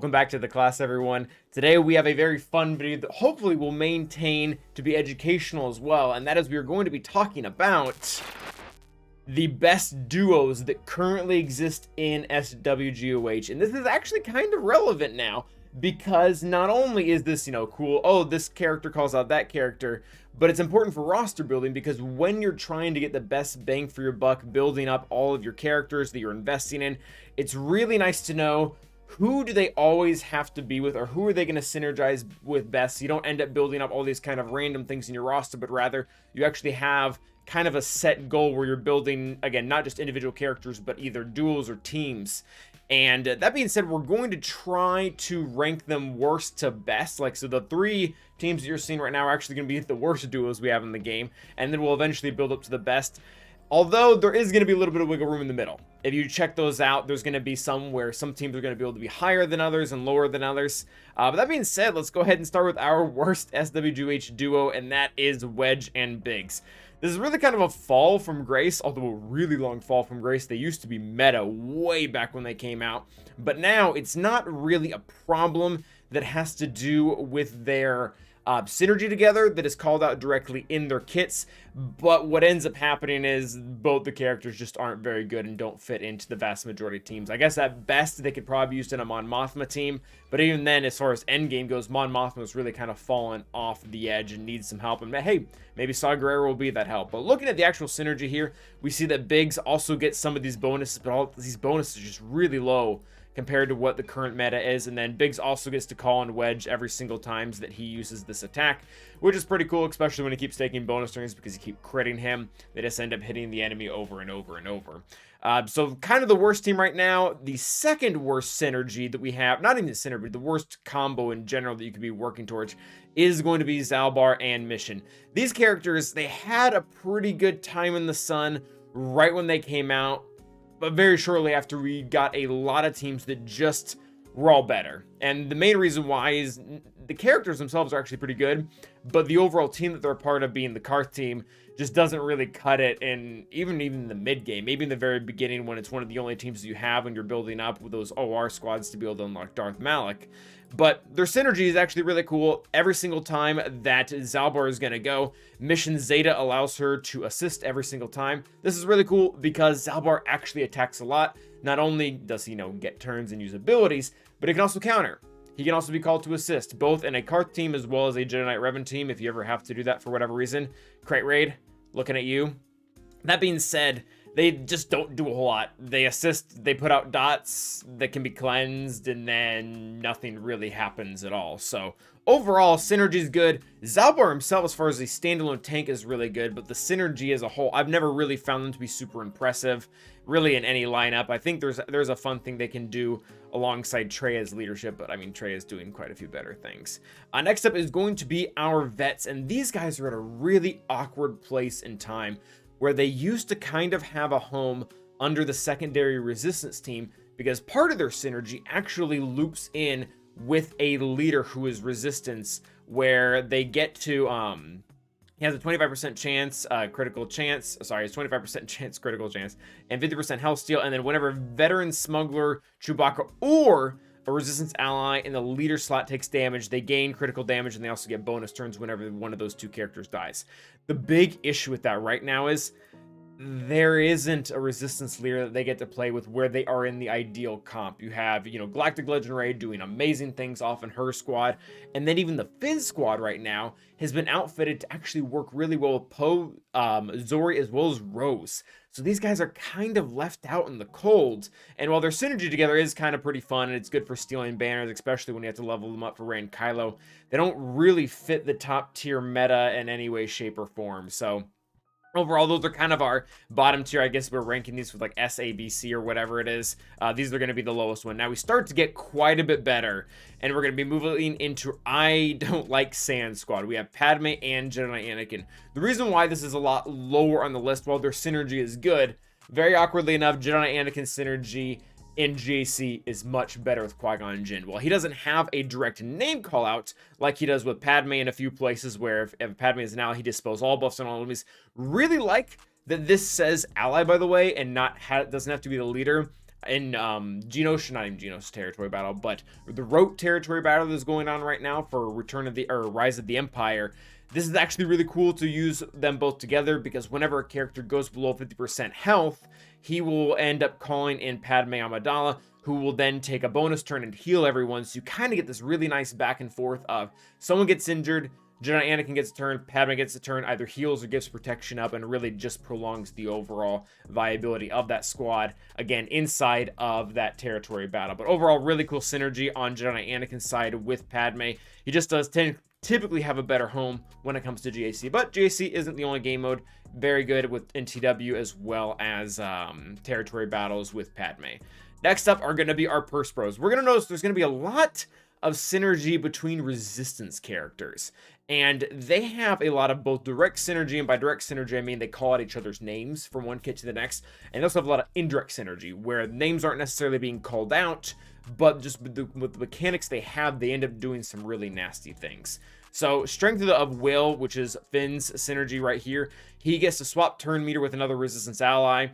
Welcome back to the class, everyone. Today we have a very fun video that hopefully will maintain to be educational as well, and that is we are going to be talking about the best duos that currently exist in SWGOH. And this is actually kind of relevant now, because not only is this, cool, oh, this character calls out that character, but it's important for roster building, because when you're trying to get the best bang for your buck building up all of your characters that you're investing in, it's really nice to know who do they always have to be with, or who are they going to synergize with best, so you don't end up building up all these kind of random things in your roster, but rather you actually have kind of a set goal where you're building, again, not just individual characters, but either duos or teams. And that being said, we're going to try to rank them worst to best. So the three teams that you're seeing right now are actually going to be the worst duos we have in the game, and then we'll eventually build up to the best. Although there is going to be a little bit of wiggle room in the middle. If you check those out, there's going to be some where some teams are going to be able to be higher than others and lower than others. But that being said, let's go ahead and start with our worst SWGOH duo, and that is Wedge and Biggs. This is really kind of a fall from grace, although a really long fall from grace. They used to be meta way back when they came out, but now it's not really a problem that has to do with their synergy together that is called out directly in their kits, but what ends up happening is both the characters just aren't very good and don't fit into the vast majority of teams. I guess at best they could probably use in a Mon Mothma team, but even then, as far as endgame goes, Mon Mothma is really kind of fallen off the edge and needs some help, and hey, maybe Saw Gerrera will be that help. But looking at the actual synergy here, we see that Biggs also gets some of these bonuses, but all these bonuses are just really low compared to what the current meta is. And then Biggs also gets to call on Wedge every single time that he uses this attack, which is pretty cool, especially when he keeps taking bonus turns, because you keep critting him. They just end up hitting the enemy over and over and over. So kind of the worst team right now. The second worst synergy that we have, not even the synergy, the worst combo in general that you could be working towards, is going to be Zalbar and Mission. These characters, they had a pretty good time in the sun right when they came out, but very shortly after, we got a lot of teams that just were all better. And the main reason why is the characters themselves are actually pretty good, but the overall team that they're a part of, being the Karth team, just doesn't really cut it in even the mid game, maybe in the very beginning, when it's one of the only teams you have when you're building up with those OR squads to be able to unlock Darth Malak. But their synergy is actually really cool. Every single time that Zalbar is going to go, Mission Zeta allows her to assist every single time. This is really cool because Zalbar actually attacks a lot. Not only does he, get turns and use abilities, but he can also counter. He can also be called to assist, both in a Karth team as well as a Jedi Knight Revan team, if you ever have to do that for whatever reason. Crate Raid, looking at you. That being said, they just don't do a whole lot. They assist, they put out dots that can be cleansed, and then nothing really happens at all. So overall, synergy is good. Zalbar himself, as far as the standalone tank, is really good, but the synergy as a whole, I've never really found them to be super impressive, really, in any lineup. I think there's a fun thing they can do alongside Treya's leadership, but I mean, Trey is doing quite a few better things. Next up is going to be our vets, and these guys are at a really awkward place in time, where they used to kind of have a home under the secondary resistance team, because part of their synergy actually loops in with a leader who is resistance, where they get to, he has a 25% chance, critical chance, sorry, it's 25% chance, critical chance, and 50% health steal, and then whenever veteran smuggler, Chewbacca, or a resistance ally in the leader slot takes damage, they gain critical damage, and they also get bonus turns whenever one of those two characters dies. The big issue with that right now is there isn't a resistance leader that they get to play with where they are in the ideal comp. You have, Galactic Legend Rey doing amazing things off in her squad, and then even the Finn squad right now has been outfitted to actually work really well with Poe, Zorii, as well as Rose. So these guys are kind of left out in the cold, and while their synergy together is kind of pretty fun, and it's good for stealing banners, especially when you have to level them up for Rey and Kylo, they don't really fit the top tier meta in any way, shape, or form. So overall, those are kind of our bottom tier. I guess we're ranking these with like S, A, B, C, or whatever it is. These are going to be the lowest one. Now we start to get quite a bit better, and we're going to be moving into I Don't Like Sand Squad. We have Padme and Jedi Anakin. The reason why this is a lot lower on the list, while their synergy is good, very awkwardly enough, Jedi Anakin synergy in GAC is much better with Qui-Gon Jinn. Well, he doesn't have a direct name call out like he does with Padme in a few places, where if Padme is an ally, he dispels all buffs on all enemies. Really like that this says ally, by the way, and doesn't have to be the leader. in Geonosis, not even Geonosis territory battle, but the Rote territory battle that's going on right now for Rise of the Empire. This is actually really cool to use them both together, because whenever a character goes below 50% health, he will end up calling in Padme Amidala, who will then take a bonus turn and heal everyone. So you kind of get this really nice back and forth of someone gets injured, Jedi Anakin gets a turn, Padme gets a turn, either heals or gives protection up, and really just prolongs the overall viability of that squad, again, inside of that territory battle. But overall, really cool synergy on Jedi Anakin's side with Padme. He just does typically have a better home when it comes to GAC, but GAC isn't the only game mode. Very good with NTW as well as territory battles with Padme. Next up are going to be our Purse Bros. We're going to notice there's going to be a lot of synergy between Resistance characters, and they have a lot of both direct synergy, and by direct synergy I mean they call out each other's names from one kit to the next, and they also have a lot of indirect synergy where names aren't necessarily being called out, but just with the mechanics they have, they end up doing some really nasty things. So Strength of Will, which is Finn's synergy right here, he gets to swap turn meter with another Resistance ally,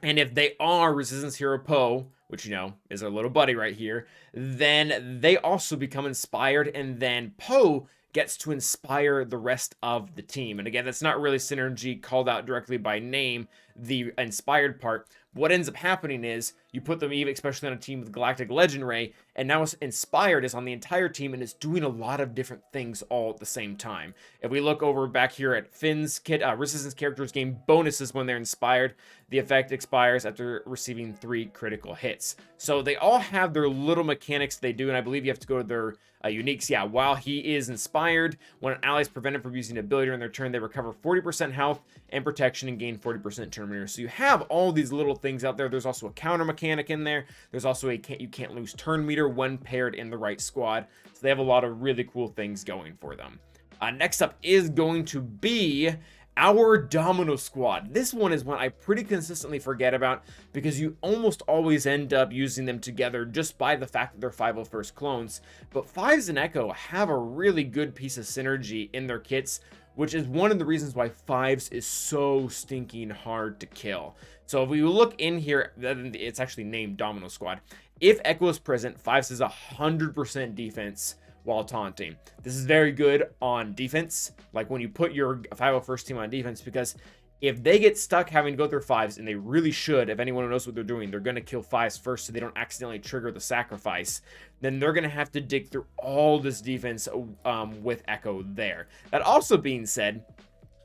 and if they are Resistance Hero Poe, which, you know, is our little buddy right here, then they also become inspired, and then Poe gets to inspire the rest of the team. And again, that's not really synergy called out directly by name, the inspired part. What ends up happening is you put them, even especially on a team with Galactic Legend Rey, and now inspired is on the entire team and is doing a lot of different things all at the same time. If we look over back here at Finn's kit, Resistance characters gain bonuses when they're inspired. The effect expires after receiving 3 critical hits. So they all have their little mechanics they do, and I believe you have to go to their uniques. Yeah, while he is inspired, when an ally is prevented from using an ability during their turn, they recover 40% health and protection and gain 40% turn meter. So you have all these little things out there. There's also a counter mechanic in there. There's also you can't lose turn meter when paired in the right squad. So they have a lot of really cool things going for them. Next up is going to be our Domino Squad. This one is one I pretty consistently forget about, because you almost always end up using them together just by the fact that they're 501st clones. But Fives and Echo have a really good piece of synergy in their kits, which is one of the reasons why Fives is so stinking hard to kill. So if we look in here, it's actually named Domino Squad. If Echo is present, Fives is 100% defense while taunting. This is very good on defense, like when you put your 501st team on defense, because if they get stuck having to go through 5s, and they really should, if anyone knows what they're doing, they're going to kill 5s first so they don't accidentally trigger the sacrifice, then they're going to have to dig through all this defense with Echo there. That also being said,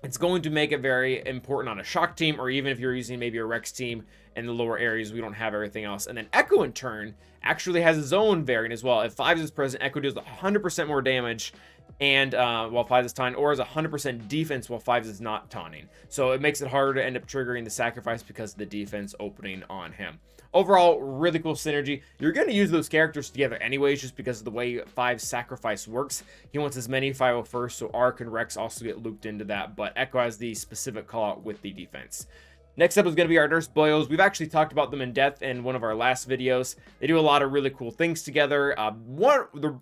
it's going to make it very important on a shock team, or even if you're using maybe a Rex team in the lower areas, we don't have everything else. And then Echo in turn actually has his own variant as well. If 5s is present, Echo deals 100% more damage, and while 5s is taunting, or is 100% defense while 5s is not taunting. So it makes it harder to end up triggering the sacrifice because of the defense opening on him. Overall, really cool synergy. You're going to use those characters together anyways, just because of the way 5's sacrifice works. He wants as many 501st, so Arc and Rex also get looped into that, but Echo has the specific call out with the defense. Next up is going to be our Nurse Boyos. We've actually talked about them in depth in one of our last videos. They do a lot of really cool things together.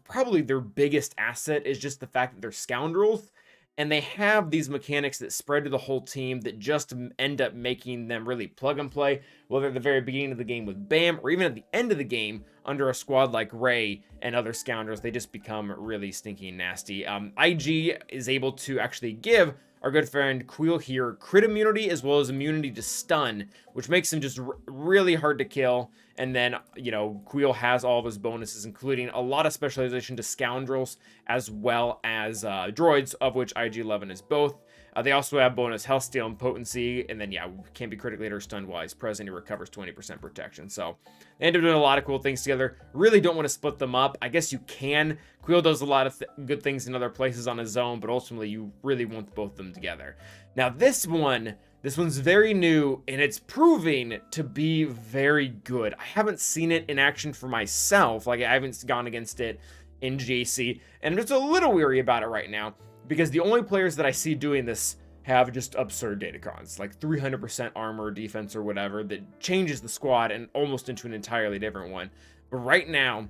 Probably their biggest asset is just the fact that they're scoundrels, and they have these mechanics that spread to the whole team that just end up making them really plug and play, whether at the very beginning of the game with Bam, or even at the end of the game under a squad like Rey and other scoundrels. They just become really stinking nasty. IG is able to actually give our good friend Kuiil here crit immunity as well as immunity to stun, which makes him just really hard to kill. And then, you know, Kuiil has all of his bonuses, including a lot of specialization to scoundrels as well as droids, of which IG-11 is both. They also have bonus health steal and potency, and then, yeah, can't be critically hit or stunned while he's present. He recovers 20% protection. So they end up doing a lot of cool things together. Really don't want to split them up. I guess you can. Kuiil does a lot of good things in other places on his own, but ultimately you really want both of them together. Now this one's very new, and it's proving to be very good. I haven't seen it in action for myself. Like, I haven't gone against it in GAC, and I'm just a little weary about it right now, because the only players that I see doing this have just absurd datacrons, like 300% armor, defense, or whatever, that changes the squad and almost into an entirely different one. But right now,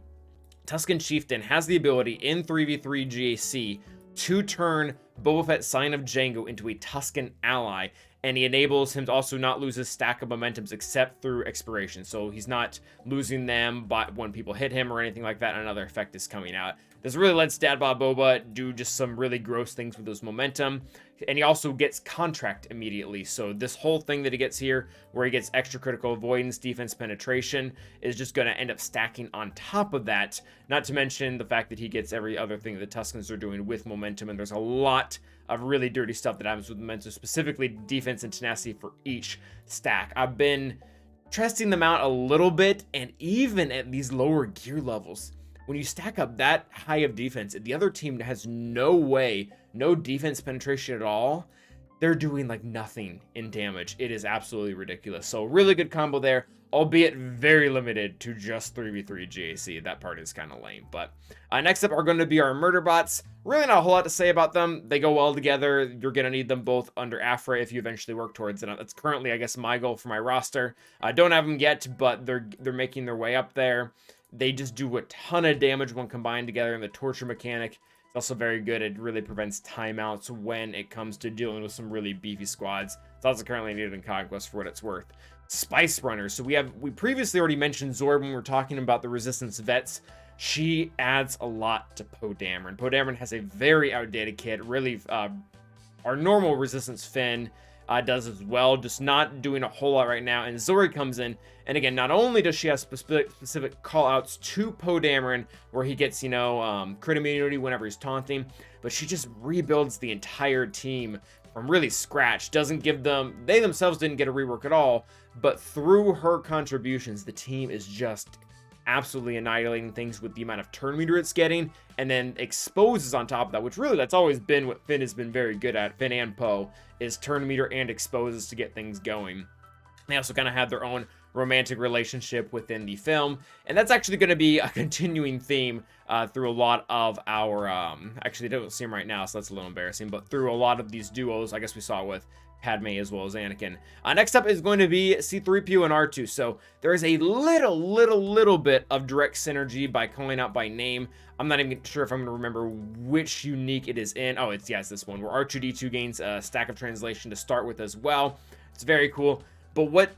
Tusken Chieftain has the ability in 3v3 GAC to turn Boba Fett Sign of Jango into a Tusken ally, and he enables him to also not lose his stack of momentums except through expiration. So he's not losing them but when people hit him or anything like that. Another effect is coming out. This really lets Dad Bod Boba do just some really gross things with those momentum. And he also gets contract immediately. So this whole thing that he gets here, where he gets extra critical avoidance, defense penetration, is just going to end up stacking on top of that. Not to mention the fact that he gets every other thing that the Tuskens are doing with momentum. And there's a lot of really dirty stuff that happens with momentum, specifically defense and tenacity for each stack. I've been testing them out a little bit, and even at these lower gear levels, when you stack up that high of defense, the other team has no defense penetration at all, they're doing like nothing in damage. It is absolutely ridiculous. So really good combo there, albeit very limited to just 3v3 GAC. That part is kind of lame. But next up are going to be our murderbots. Really not a whole lot to say about them. They go well together. You're going to need them both under Aphra if you eventually work towards it. That's currently, I guess, my goal for my roster. I don't have them yet, but they're making their way up there. They just do a ton of damage when combined together, and the torture mechanic is also very good. It really prevents timeouts when it comes to dealing with some really beefy squads. It's also currently needed in Conquest for what it's worth. Spice Runners. So we previously already mentioned Zorii when we were talking about the Resistance vets. She adds a lot to Poe Dameron. Poe Dameron has a very outdated kit. Really, our normal Resistance Finn does as well, just not doing a whole lot right now. And Zorii comes in, and again, not only does she have specific call-outs to Poe Dameron, where he gets, crit immunity whenever he's taunting, but she just rebuilds the entire team from really scratch. Doesn't give them, they themselves didn't get a rework at all, but through her contributions, the team is just absolutely annihilating things with the amount of turn meter it's getting, and then exposes on top of that, which really that's always been what Finn has been very good at. Finn and Poe is turn meter and exposes to get things going. They also kind of have their own romantic relationship within the film, and that's actually going to be a continuing theme through a lot of our actually they don't see him right now, so that's a little embarrassing, but through a lot of these duos. I guess we saw it with Padme as well as Anakin. Next up is going to be C3PO and R2. So there is a little bit of direct synergy by calling out by name. I'm not even sure if I'm going to remember which unique it is in. Oh, it's this one, where R2D2 gains a stack of translation to start with as well. It's very cool. But what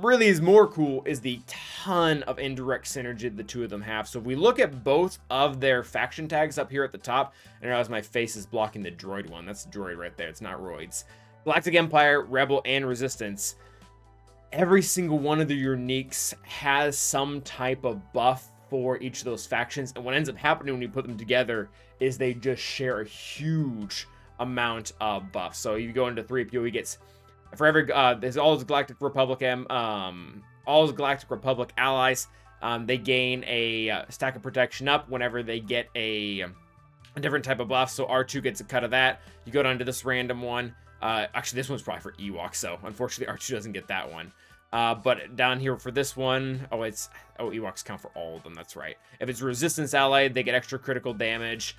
really is more cool is the ton of indirect synergy the two of them have. So if we look at both of their faction tags up here at the top, and I realize my face is blocking the droid one. That's droid right there. It's not roids. Galactic Empire, Rebel, and Resistance. Every single one of the uniques has some type of buff for each of those factions, and what ends up happening when you put them together is they just share a huge amount of buff. So you go into 3PO, he gets there's all his Galactic Republic all his Galactic Republic allies. They gain a stack of protection up whenever they get a different type of buff. So R2 gets a cut of that. You go down to this random one. Actually, this one's probably for Ewoks, so unfortunately R2 doesn't get that one. But down here for this one, Ewoks count for all of them, that's right. If it's Resistance ally, they get extra critical damage.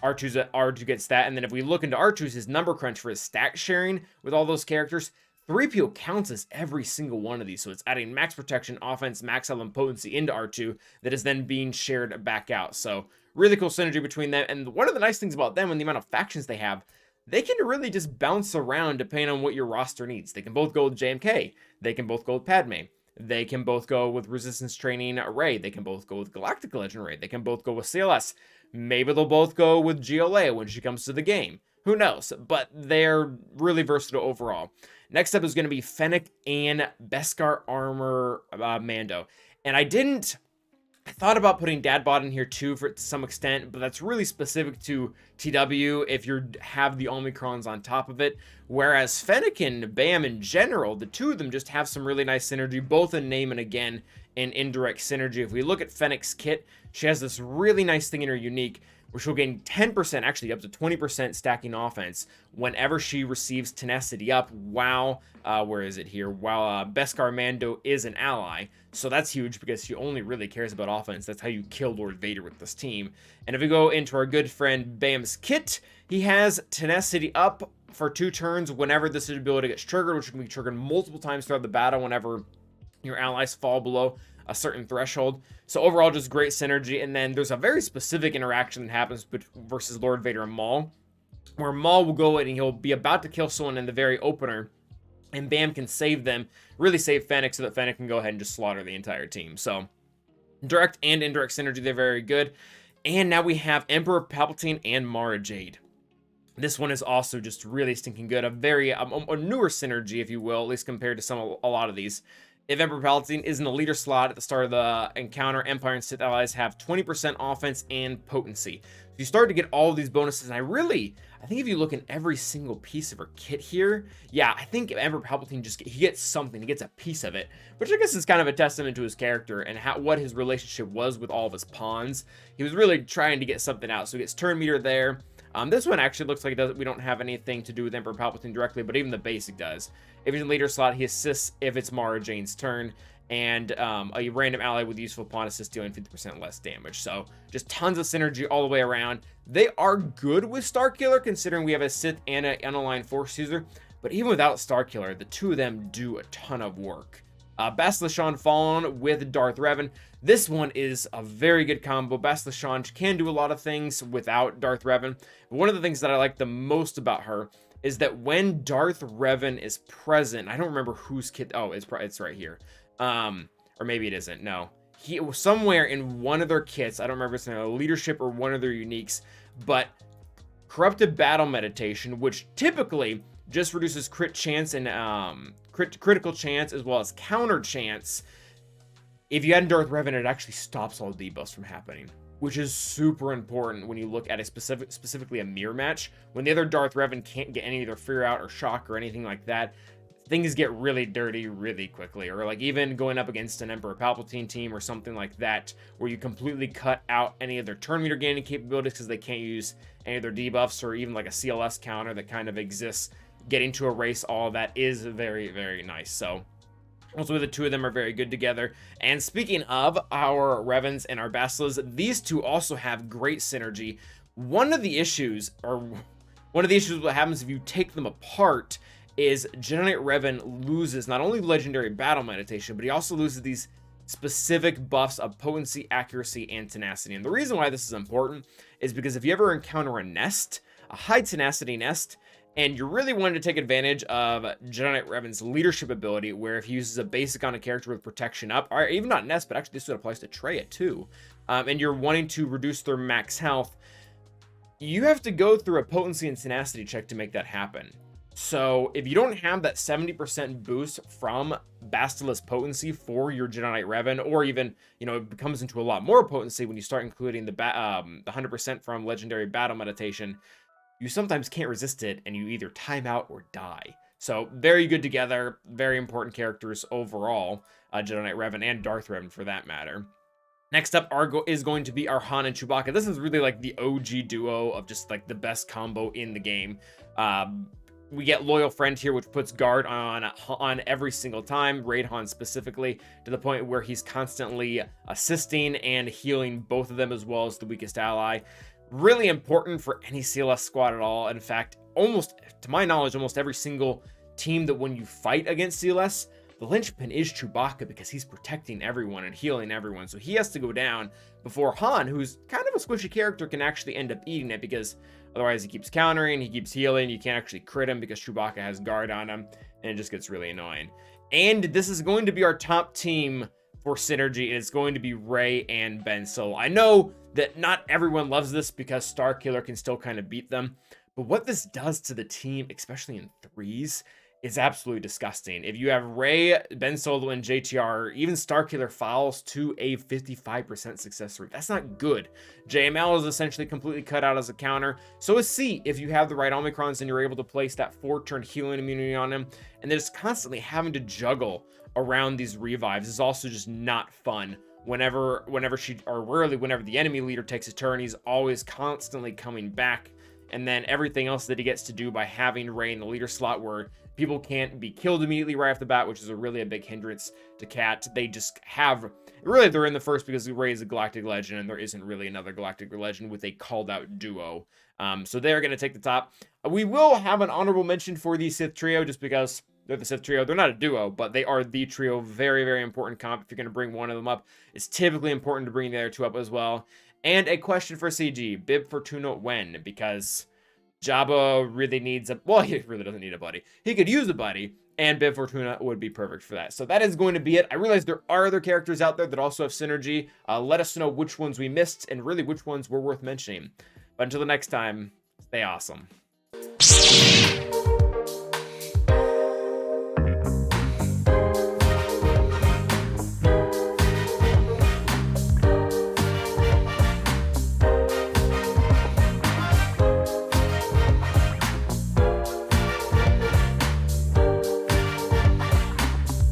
R2 gets that, and then if we look into R2's his number crunch for his stack sharing with all those characters, 3PO counts as every single one of these, so it's adding max protection, offense, max health, and potency into R2 that is then being shared back out. So really cool synergy between them, and one of the nice things about them and the amount of factions they have, they can really just bounce around depending on what your roster needs. They can both go with JMK. They can both go with Padme. They can both go with Resistance Training Rey. They can both go with Galactic Legend Rey. They can both go with CLS. Maybe they'll both go with GLA when she comes to the game. Who knows? But they're really versatile overall. Next up is going to be Fennec and Beskar Armor Mando. And I thought about putting Dad Bod in here too to some extent, but that's really specific to TW if you have the Omicrons on top of it. Whereas Fennec and Bam in general, the two of them just have some really nice synergy, both in name and again in indirect synergy. If we look at Fennec's kit, she has this really nice thing in her unique, where she'll gain 10%, actually up to 20% stacking offense whenever she receives tenacity up while, where is it here? While Beskar Mando is an ally. So that's huge because she only really cares about offense. That's how you kill Lord Vader with this team. And if we go into our good friend Bam's kit, he has tenacity up for 2 turns whenever this ability gets triggered, which can be triggered multiple times throughout the battle whenever your allies fall below a certain threshold. So overall, just great synergy. And then there's a very specific interaction that happens versus Lord Vader and Maul, where Maul will go in and he'll be about to kill someone in the very opener, and Bam can save them, really save Fennec, so that Fennec can go ahead and just slaughter the entire team. So direct and indirect synergy, they're very good. And now we have Emperor Palpatine and Mara Jade. This one is also just really stinking good. A very a newer synergy, if you will, at least compared to a lot of these. If Emperor Palpatine is in the leader slot at the start of the encounter, Empire and Sith allies have 20% offense and potency. So you start to get all of these bonuses, and I think if you look in every single piece of her kit here, yeah, I think Emperor Palpatine he gets something, he gets a piece of it, which I guess is kind of a testament to his character and what his relationship was with all of his pawns. He was really trying to get something out, so he gets turn meter there. This one actually looks like we don't have anything to do with Emperor Palpatine directly, but even the basic does. If he's in leader slot, he assists if it's Mara Jade's turn, and a random ally with useful pawn assist dealing 50% less damage. So just tons of synergy all the way around. They are good with Starkiller, considering we have a Sith and an unaligned Force user, but even without Starkiller, the two of them do a ton of work. Bastila Fallen with Darth Revan. This one is a very good combo. Bastila can do a lot of things without Darth Revan. But one of the things that I like the most about her is that when Darth Revan is present, I don't remember whose kit. Oh, it's right here. Or maybe it isn't. No, he was somewhere in one of their kits. I don't remember if it's in a leadership or one of their uniques, but corrupted battle meditation, which typically just reduces crit chance and critical chance as well as counter chance. If you add Darth Revan, it actually stops all debuffs from happening, which is super important when you look at specifically a mirror match. When the other Darth Revan can't get any of their fear out or shock or anything like that, things get really dirty really quickly. Or like even going up against an Emperor Palpatine team or something like that, where you completely cut out any of their turn meter gaining capabilities because they can't use any of their debuffs, or even like a CLS counter that kind of exists. Getting to erase all of that is very, very nice. So also the two of them are very good together. And speaking of our Revans and our Bastilas, these two also have great synergy. One of the issues what happens if you take them apart is Jedi Knight Revan loses not only legendary battle meditation, but he also loses these specific buffs of potency, accuracy, and tenacity. And the reason why this is important is because if you ever encounter a high tenacity nest, and you're really wanting to take advantage of Jedi Knight Revan's leadership ability, where if he uses a basic on a character with protection up, or even not Nest, but actually this one applies to Traya too, and you're wanting to reduce their max health, you have to go through a potency and tenacity check to make that happen. So if you don't have that 70% boost from Bastila's potency for your Jedi Knight Revan, or even, it comes into a lot more potency when you start including the 100% from legendary battle meditation, you sometimes can't resist it, and you either time out or die. So very good together, very important characters overall, Jedi Knight Revan and Darth Revan for that matter. Next up is going to be our Han and Chewbacca. This is really like the OG duo of just like the best combo in the game. We get Loyal Friend here, which puts guard on every single time, Raid Han specifically, to the point where he's constantly assisting and healing both of them as well as the weakest ally. Really important for any CLS squad at all. In fact, to my knowledge, almost every single team that when you fight against CLS, the linchpin is Chewbacca, because he's protecting everyone and healing everyone. So he has to go down before Han, who's kind of a squishy character, can actually end up eating it, because otherwise he keeps countering, he keeps healing, you can't actually crit him because Chewbacca has guard on him, and it just gets really annoying. And this is going to be our top team for synergy, and it's going to be Rey and Ben. So I know that not everyone loves this because Starkiller can still kind of beat them, but what this does to the team, especially in threes, is absolutely disgusting. If you have Rey, Ben Solo, and JTR, even Starkiller falls to a 55% success rate. That's not good. JML is essentially completely cut out as a counter. So is C if you have the right Omicrons and you're able to place that 4-turn healing immunity on him. And then just constantly having to juggle around these revives is also just not fun. Whenever the enemy leader takes a turn, he's always constantly coming back. And then everything else that he gets to do by having Rey in the leader slot, where people can't be killed immediately right off the bat, which is a really big hindrance to Cat. They just have, really they're in the first because Rey is a galactic legend, and there isn't really another galactic legend with a called out duo. So they're going to take the top. We will have an honorable mention for the Sith trio, just because they're the Sith trio. They're not a duo, but they are the trio. Very, very important comp. If you're going to bring one of them up, it's typically important to bring the other two up as well. And a question for CG, Bib Fortuna when? Because Jabba really needs he really doesn't need a buddy. He could use a buddy, and Bib Fortuna would be perfect for that. So that is going to be it. I realize there are other characters out there that also have synergy. Let us know which ones we missed and really which ones were worth mentioning. But until the next time, stay awesome.